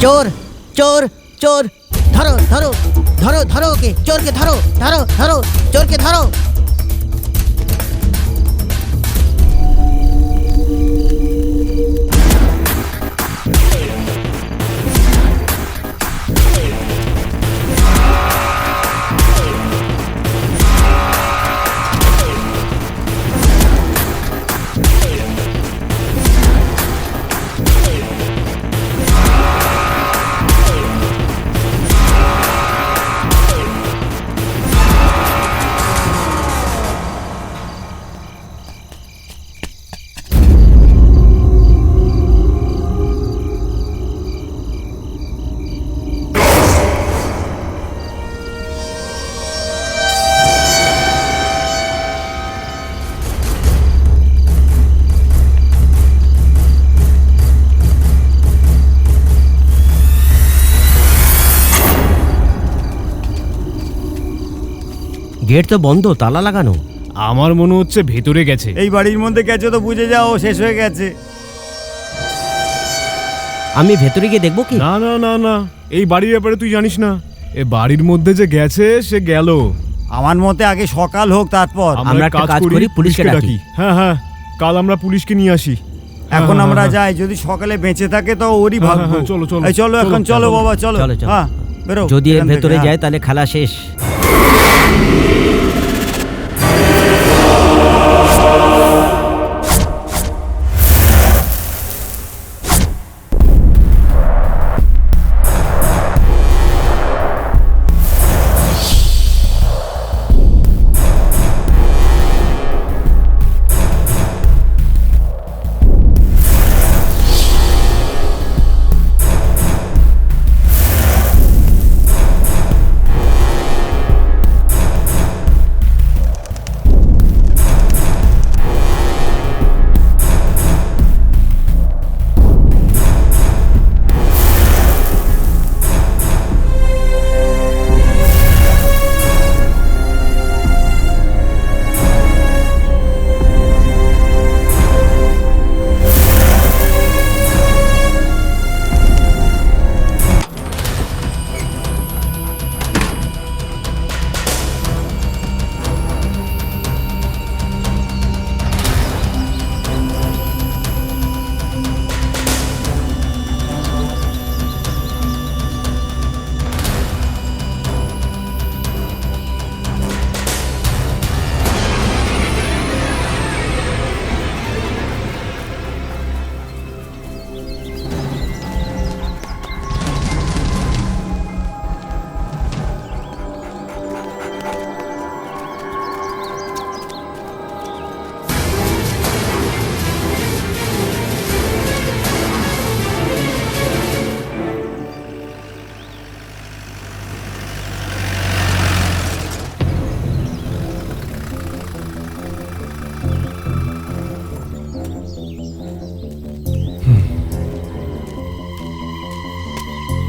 चोर चोर चोर धरो धरो धरो धरो के चोर के धरो धरो धरो चोर के धरो। गेट तो बंद, ताला लागानो। আমার মনে হচ্ছে ভেতরে গেছে। এই বাড়ির মধ্যে গেছে তো বুঝে যাও, শেষ হয়ে গেছে। আমি ভেতরে গিয়ে দেখবো কি? না না না না, এই বাড়ির ব্যাপারে তুই জানিস না। এই বাড়ির মধ্যে যে গেছে সে গেল। আমার মতে আগে সকাল হোক তারপর আমরা একটা কাজ করি, পুলিশকে ডাকি। হ্যাঁ হ্যাঁ, কাল আমরা পুলিশকে নিয়ে আসি। এখন আমরা যাই, যদি সকালে বেঁচে থাকে তো ওরই ভাগ্য। চলো চলো এই চলো এখন, চলো বাবা চলো। হ্যাঁ বেরো, যদি এর ভেতরে যায় তাহলে খেলা শেষ।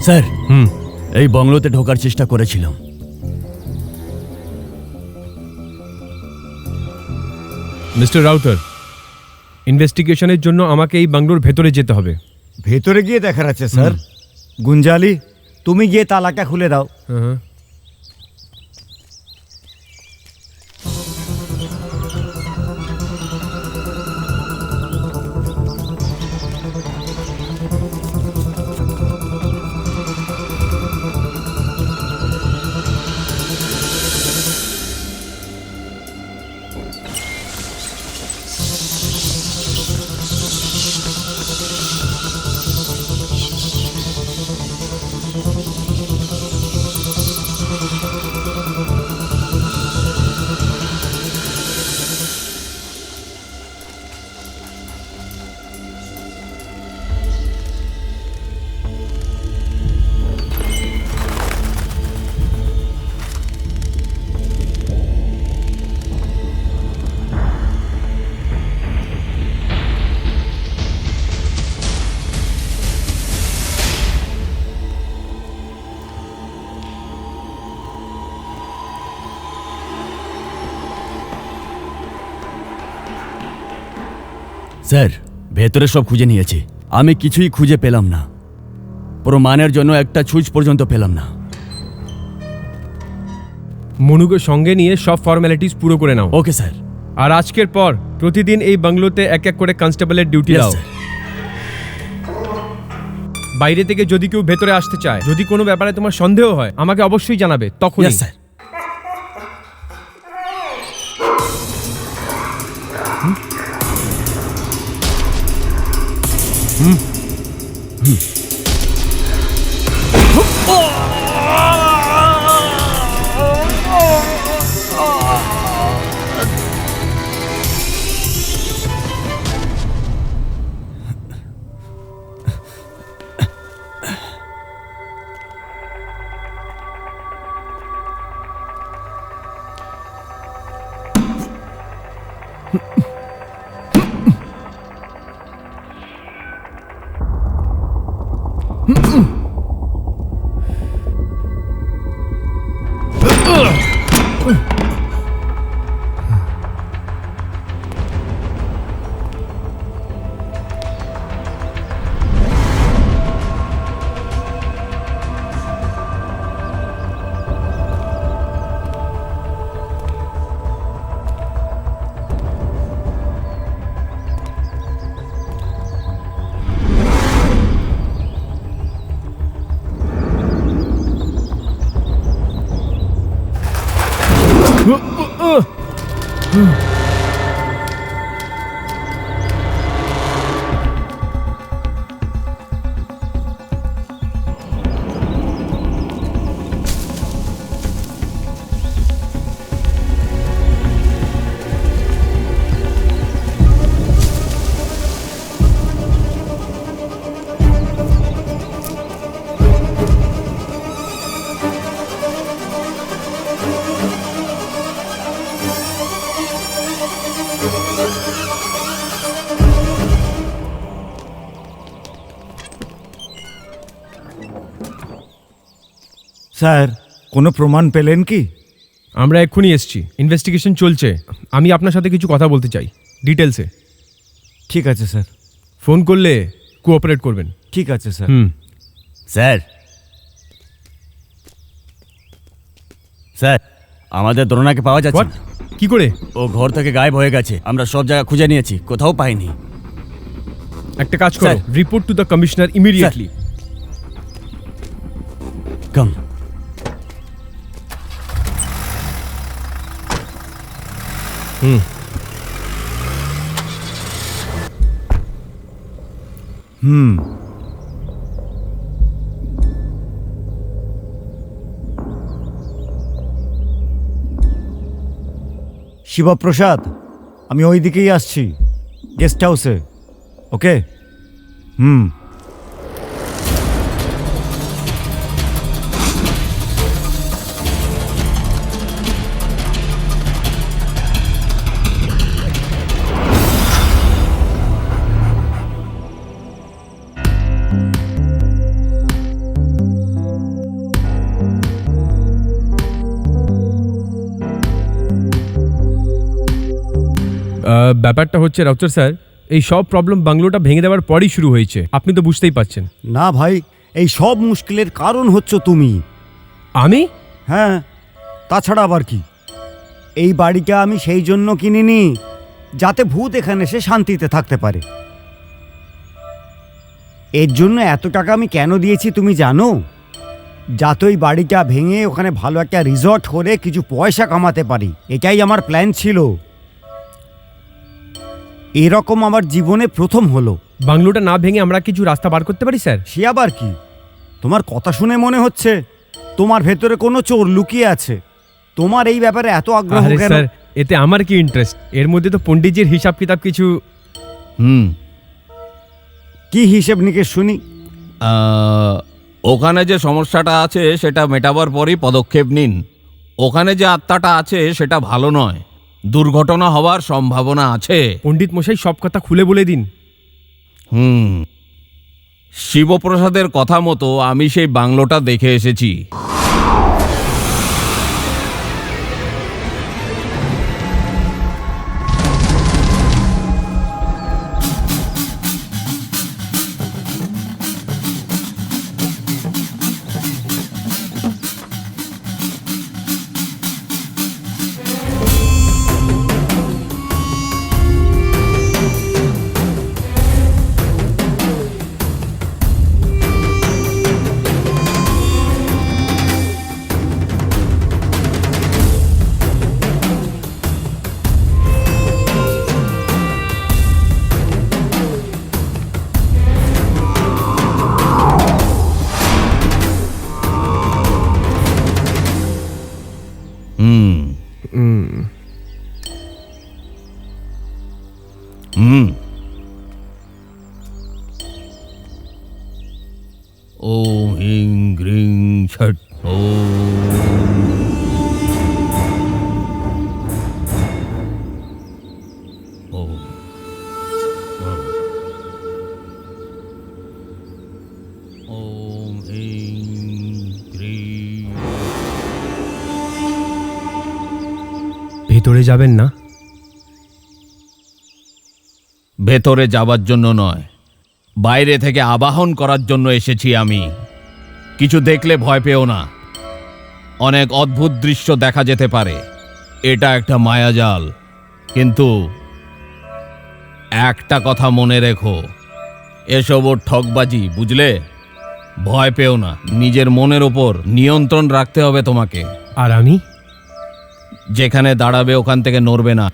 স্যার, এই বাংলোতে ঢোকার চেষ্টা করেছিলাম। মিস্টার রাউতার, ইনভেস্টিগেশনের জন্য আমাকে এই বাংলোর ভেতরে যেতে হবে। ভেতরে গিয়ে দেখার আছে স্যার। গুঞ্জালি, তুমি গিয়ে তালাটা খুলে দাও। হ্যাঁ। স্যার ভেতরে সব খুঁজে নিয়েছি, আমি কিছুই খুঁজে পেলাম না। প্রমাণের জন্য একটা ছুঁচ পর্যন্ত পেলাম না। মনুকে সঙ্গে নিয়ে সব ফর্মালিটিস পুরো করে নাও। Okay sir. আর আজকের পর প্রতিদিন এই বাংলোতে এক এক করে কনস্টেবলের ডিউটি Yes, দাও। স্যার। বাইরে থেকে যদি কেউ ভেতরে আসতে চায়, যদি কোনো ব্যাপারে তোমার সন্দেহ হয়, আমাকে অবশ্যই জানাবে, তখন Yes, স্যার। স্যার কোনো প্রমাণ পেলেন কি? আমরা এক্ষুনি এসছি, ইনভেস্টিগেশন চলছে। আমি আপনার সাথে কিছু কথা বলতে চাই ডিটেলসে। ঠিক আছে স্যার। ফোন করলে কোঅপারেট করবেন। ঠিক আছে স্যার। স্যার, স্যার আমাদের দ্রোণাকে পাওয়া যাচ্ছে হোয়াট? না। কি করে? ও ঘর থেকে গায়েব হয়ে গেছে, আমরা সব জায়গা খুঁজে নিয়েছি, কোথাও পাইনি। একটা কাজ করো, sir. Report to the commissioner immediately. Come. Shibprasad, আমি ওই দিকেই আসছি, গেস্ট হাউসে। ওকে। ব্যাপারটা হচ্ছে রাউচার স্যার, এই সব প্রবলেম বাংলোটা ভেঙে দেওয়ার পরই শুরু হয়েছে, আপনি তো বুঝতেই পাচ্ছেন। না ভাই, এই সব মুশকিলের কারণ হচ্ছে তুমি। আমি? হ্যাঁ, তাছাড়া আবার কি? এই বাড়িটা আমি সেই জন্য কিনিনি যাতে ভূত এখানে এসে শান্তিতে থাকতে পারে। এর জন্য এত টাকা আমি কেন দিয়েছি তুমি জানো? যাতে ওই বাড়িটা ভেঙে ওখানে ভালো একটা রিসর্ট করে কিছু পয়সা কামাতে পারি, এটাই আমার প্ল্যান ছিল। এরকম আমার জীবনে প্রথম হলো। বাংলোটা না ভেঙে আমরা কিছু রাস্তা বার করতে পারি স্যার। সে আবার কি? তোমার কথা শুনে মনে হচ্ছে তোমার ভেতরে কোনো চোর লুকিয়ে আছে। তোমার এই ব্যাপারে এত আগ্রহ আরে কেন? স্যার, এতে আমার কি ইন্টারেস্ট? এর মধ্যে তো পণ্ডিতজির হিসাব কিতাব কিছু। কি হিসেব নিকেশ শুনি। ওখানে যে সমস্যাটা আছে সেটা মেটাবার পরই পদক্ষেপ নিন। ওখানে যে আত্মাটা আছে সেটা ভালো নয়, দুর্ঘটনা হওয়ার সম্ভাবনা আছে। পণ্ডিত মশাই সব কথা খুলে বলে দিন। শিবপ্রসাদের কথা মতো আমি সেই বাংলোটা দেখে এসেছি। হুম। ওম হিং গ্রিং ছট ওম। ওম হিং গ্রিং। ভেতরে যাবেন না? ভেতরে যাবার জন্য নয়, বাইরে থেকে আবাহন করার জন্য এসেছি আমি। কিছু দেখলে ভয় পেও না, অনেক অদ্ভুত দৃশ্য দেখা যেতে পারে। এটা একটা মায়াজাল, কিন্তু একটা কথা মনে রেখো, এসব ওর ঠকবাজি, বুঝলে? ভয় পেও না, নিজের মনের ওপর নিয়ন্ত্রণ রাখতে হবে তোমাকে। আর আমি? যেখানে দাঁড়াবে ওখান থেকে নড়বে না,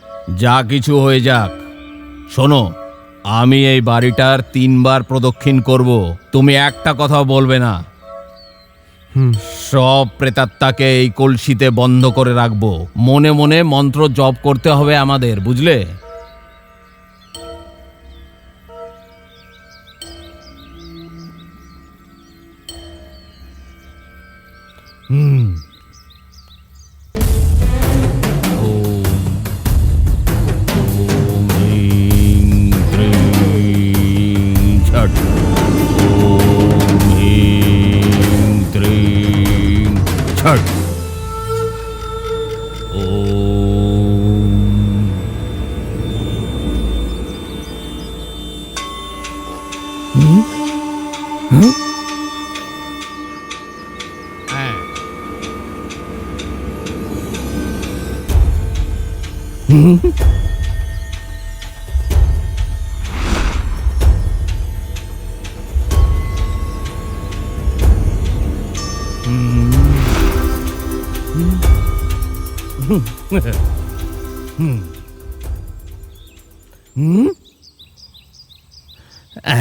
যা কিছু হয়ে যাক। শোনো, আমি এই বাড়িটার 3 বার প্রদক্ষিণ করব, তুমি একটা কথাও বলবে না। সব প্রেতাত্মাকে এই কলসিতে বন্ধ করে রাখবো। মনে মনে মন্ত্র জপ করতে হবে আমাদের, বুঝলে? ওম হিং গ্রিং ছট। ওম হিং গ্রিং ছট। ওম।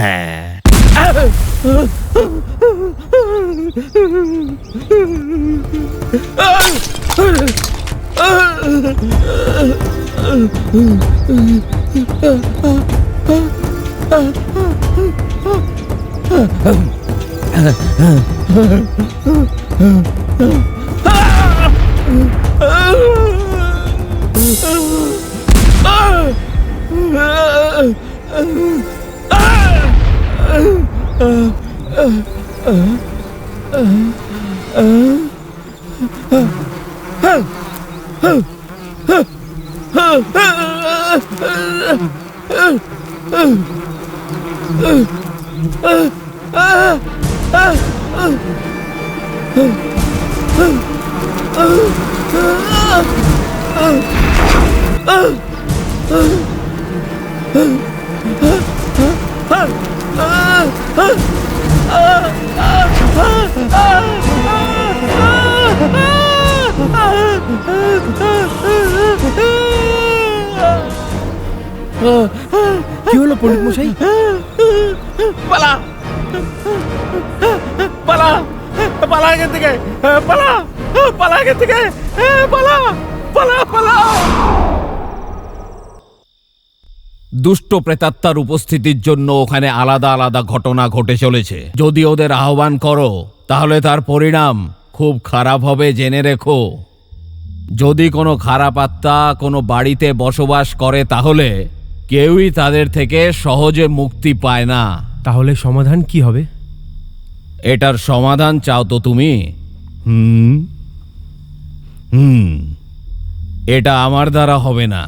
হ্যাঁ। কি হলো পণ্ডিত মশাই? পালা পালা পালা এখান থেকে, পালা পালা এখান থেকে, পালা পালা পালা। দুষ্ট প্রেতাত্মার উপস্থিতির জন্য ওখানে আলাদা আলাদা ঘটনা ঘটে চলেছে। যদি ওদের আহ্বান করো তাহলে তার পরিণাম খুব খারাপ হবে, জেনে রেখো। যদি কোনো খারাপ আত্মা কোনো বাড়িতে বসবাস করে তাহলে কেউই তাদের থেকে সহজে মুক্তি পায় না। তাহলে সমাধান কি হবে? এটার সমাধান চাও তো তুমি? এটা আমার দ্বারা হবে না,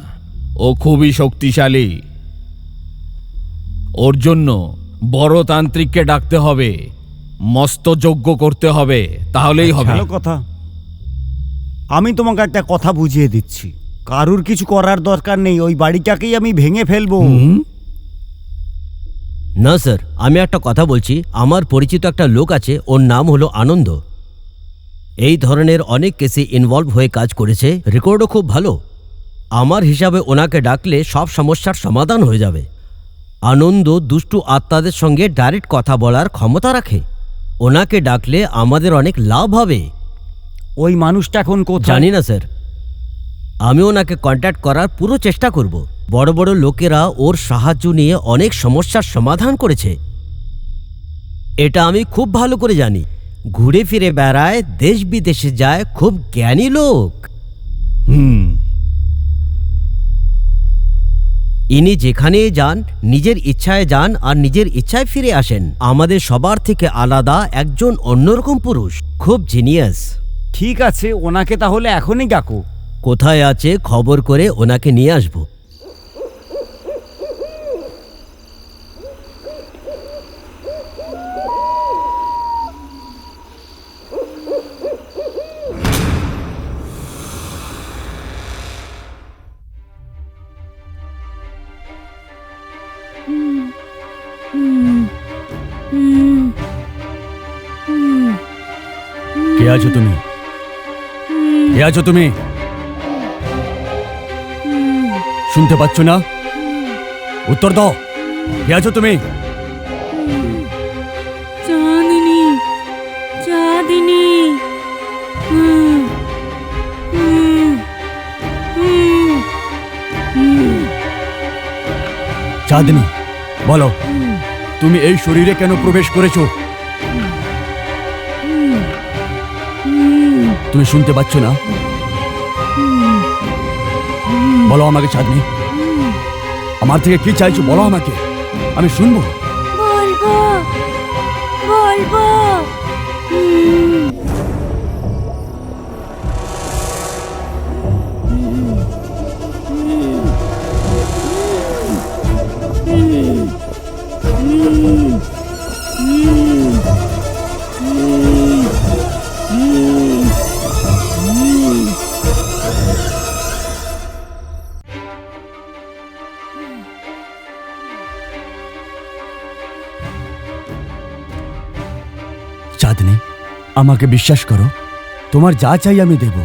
ও খুবই শক্তিশালী। ওর জন্য বড় তান্ত্রিককে ডাকতে হবে, মস্ত যজ্ঞ করতে হবে, তাহলেই হবে। ভালো কথা। আমি তোমাকে একটা কথা বুঝিয়ে দিচ্ছি, কারুর কিছু করার দরকার নেই, ওই বাড়িটাকেই আমি ভেঙে ফেলবো। না স্যার, আমি একটা কথা বলছি। আমার পরিচিত একটা লোক আছে, ওর নাম হলো আনন্দ। এই ধরনের অনেক কেসে ইনভলভ হয়ে কাজ করেছে, রেকর্ডও খুব ভালো। আমার হিসাবে ওনাকে ডাকলে সব সমস্যার সমাধান হয়ে যাবে। আনন্দ দুষ্টু আত্মাদের সঙ্গে ডাইরেক্ট কথা বলার ক্ষমতা রাখে। ওনাকে ডাকলে আমাদের অনেক লাভ হবে। ওই মানুষটা এখন কোথায়? জানি না স্যার। আমি ওনাকে কন্ট্যাক্ট করার পুরো চেষ্টা করব। বড় বড় লোকেরা ওর সাহায্য নিয়ে অনেক সমস্যার সমাধান করেছে, এটা আমি খুব ভালো করে জানি। ঘুরে ফিরে বেড়ায়, দেশ বিদেশে যায়, খুব জ্ঞানী লোক। ইনি যেখানে যান নিজের ইচ্ছায় যান আর নিজের ইচ্ছায় ফিরে আসেন। আমাদের সবার থেকে আলাদা, একজন অন্যরকম পুরুষ, খুব জিনিয়াস। ঠিক আছে, ওনাকে তাহলে এখনই ডাকো। কোথায় আছে খবর করে ওনাকে নিয়ে আসবো। কে আছো তুমি? কে আছো তুমি? শুনতে পাচ্ছ না? উত্তর দাও, কে আছো তুমি? চাঁদিনী, চাঁদিনী। চাঁদনি, বলো তুমি এই শরীরে কেন প্রবেশ করেছো? তুমি শুনতে পাচ্ছ না? বলো আমাকে চাঁদনি, আমার থেকে কি চাইছো বলো আমাকে, আমি শুনবো। বলবো, বলবো। চাঁদনি, আমাকে বিশ্বাস করো, তোমার যা চাই আমি দেব।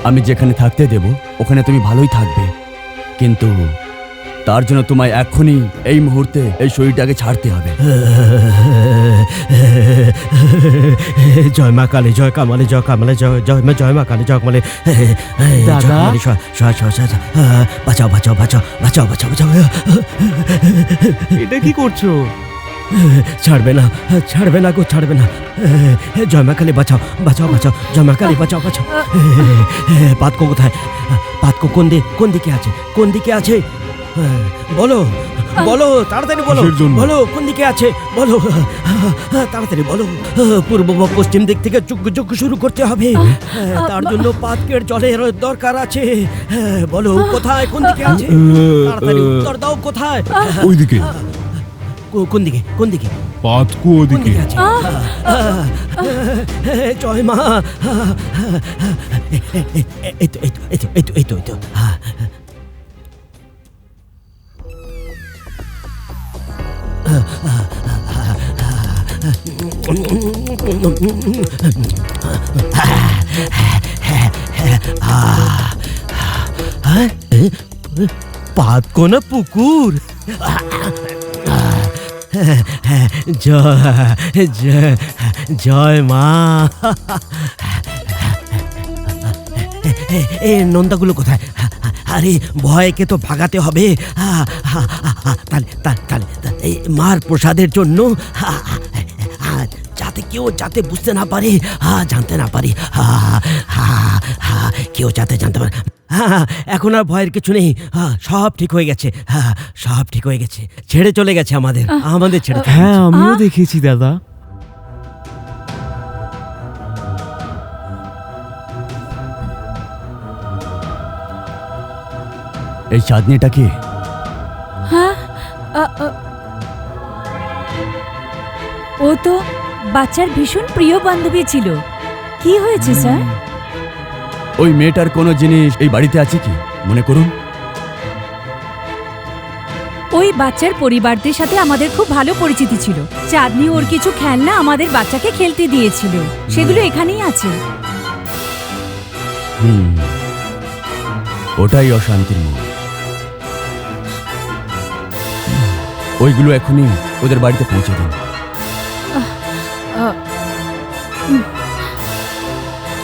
আমি যেখানে থাকতে দেব ওখানে তুমি ভালোই থাকবে, কিন্তু তার জন্য তোমায় এখনই এই মুহূর্তে এই শরীরটাকে ছাড়তে হবে। জয় মা কালী, জয় কামালে, জয় কামালে, জয় জয় মা, জয় মা কালী, জয় কামালে। দাদা, বাঁচাও বাঁচাও বাঁচাও বাঁচাও বাঁচাও বাঁচাও। এটা কি করছো? ছাড়বে না, ছাড়বে না গো, ছাড়বে না। জয় মা কালী, বাঁচাও বাঁচাও বাঁচাও, জয় মা কালী, বাঁচাও বাঁচাও। পাতকো কোথায়? পাতকো কোন দিকে আছে? কোন দিকে আছে বলো, বলো তাড়াতাড়ি বলো, বলো কোন দিকে আছে বলো, তাড়াতাড়ি বলো। পূর্ব বা পশ্চিম দিক থেকে যজ্ঞ শুরু করতে হবে, তার জন্য পাতকের জলের দরকার আছে। বলো কোথায়, কোন দিকে আছে? তাড়াতাড়ি উত্তর দাও, কোথায়? ওইদিকে। কোন দিকে? কোন দিকে? পাতকু কোন ওদিকে। দিকে আছে? জয় মা। এই তো এই তো এই তো এই তো এই তো এই তো। পাতকো না পুকুর? জয় মা। এ নন্দাগুলো কোথায়? আরে ভয়কে তো ভাগাতে হবে। এই মার প্রসাদের জন্য যাতে কেউ যাতে বুঝতে না পারে, জানতে না পারে, কেউ যাতে জানতে পারে। এখন আর ভয়ের কিছু নেই, সব ঠিক হয়ে গেছে, সব ঠিক হয়ে গেছে। ছেড়ে চলে গেছে আমাদের ছেড়ে। হ্যাঁ, আমিও দেখেছি দাদা। এই চাঁদনিটা কি? হ্যাঁ, ও তো বাচ্চার ভীষণ প্রিয় বান্ধবী ছিল। কি হয়েছে স্যার? ওই মেয়েটার কোনো জিনিস এই বাড়িতে আছে কি মনে করুন? ওই বাচ্চার পরিবারদের সাথে আমাদের খুব ভালো পরিচিতি ছিল। চাঁদনি ওর কিছু খেলনা আমাদের বাচ্চাকে খেলতে দিয়েছিল, সেগুলো এখানেই আছে। ওটাই অশান্তির মূল। ওইগুলো এখনই ওদের বাড়িতে পৌঁছে দিন।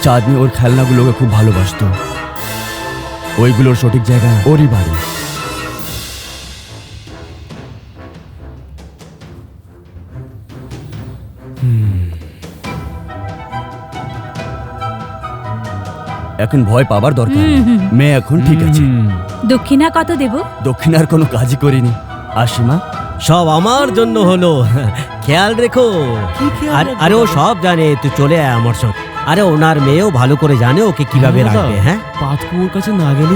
চাঁদনি ওর খেলনাগুলোকে খুব ভালোবাসতো। ওইগুলোর সঠিক জায়গা ওরই বাড়ি। এখন ভয় পাবার দরকার নেই। মেয়ে এখন ঠিক আছে। দক্ষিণা কত দেব? দক্ষিণার কোনো কাজই করিনি। আসিমা, সব আমার জন্য হলো, খেয়াল রেখো। আরে ও সব জানে, তুই চলে আয় আমার সঙ্গে। আরে ওনার মেয়েও ভালো করে জানে ওকে কিভাবে রাখবে। হ্যাঁ, পাতকুয়োর কাছে না গেলে